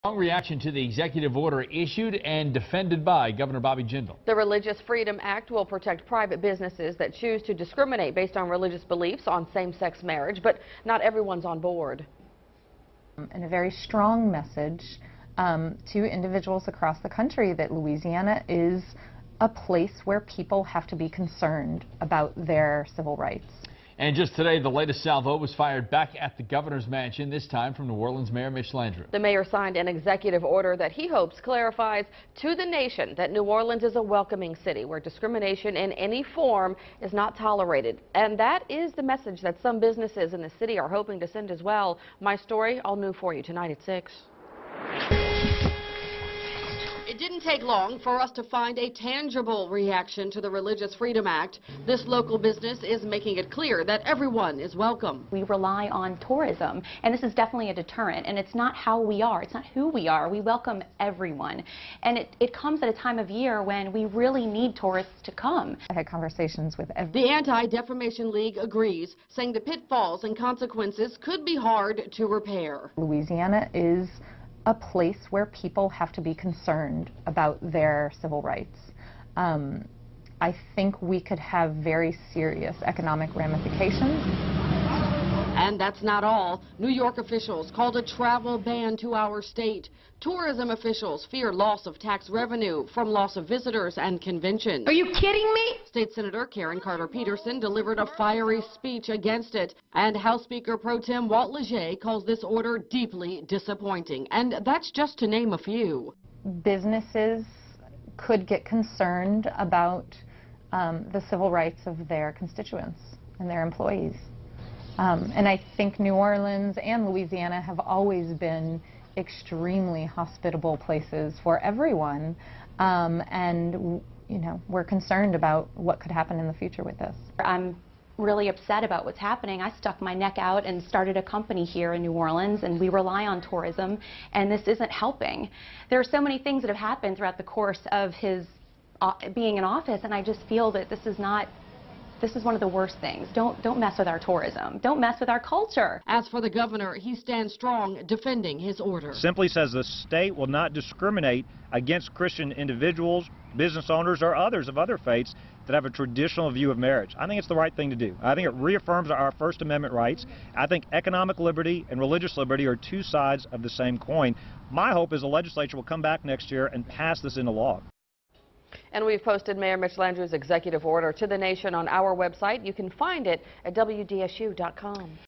Strong reaction to the executive order issued and defended by Governor Bobby Jindal. The Religious Freedom Act will protect private businesses that choose to discriminate based on religious beliefs on same-sex marriage, but not everyone's on board. And a very strong message to individuals across the country that Louisiana is a place where people have to be concerned about their civil rights. And just today, the latest salvo was fired back at the governor's mansion, this time from New Orleans Mayor Mitch Landrieu. The mayor signed an executive order that he hopes clarifies to the nation that New Orleans is a welcoming city where discrimination in any form is not tolerated. And that is the message that some businesses in the city are hoping to send as well. My story, all new for you tonight at 6. It didn't take long for us to find a tangible reaction to the Religious Freedom Act. This local business is making it clear that everyone is welcome. We rely on tourism, and this is definitely a deterrent, and it's not how we are, it's not who we are. We welcome everyone, and it comes at a time of year when we really need tourists to come. I had conversations with The Anti-Defamation League agrees, saying the pitfalls and consequences could be hard to repair. Louisiana is a place where people have to be concerned about their civil rights. I think we could have very serious economic ramifications. And that's not all. New York officials called a travel ban to our state. Tourism officials fear loss of tax revenue from loss of visitors and conventions. Are you kidding me? State Senator Karen Carter Peterson delivered a fiery speech against it. And House Speaker Pro Tem Walt Leger calls this order deeply disappointing. And that's just to name a few. Businesses could get concerned about the civil rights of their constituents and their employees. And I think New Orleans and Louisiana have always been extremely hospitable places for everyone, and you know, we're concerned about what could happen in the future with this. I'm really upset about what's happening. I stuck my neck out and started a company here in New Orleans, and we rely on tourism, and this isn't helping. There are so many things that have happened throughout the course of his being in office, and I just feel that this is one of the worst things. Don't mess with our tourism. Don't mess with our culture. As for the governor, he stands strong defending his order. Simply says the state will not discriminate against Christian individuals, business owners, or others of other faiths that have a traditional view of marriage. I think it's the right thing to do. I think it reaffirms our First Amendment rights. I think economic liberty and religious liberty are two sides of the same coin. My hope is the legislature will come back next year and pass this into law. And we've posted Mayor Mitch Landrieu's executive order to the nation on our website. You can find it at WDSU.com.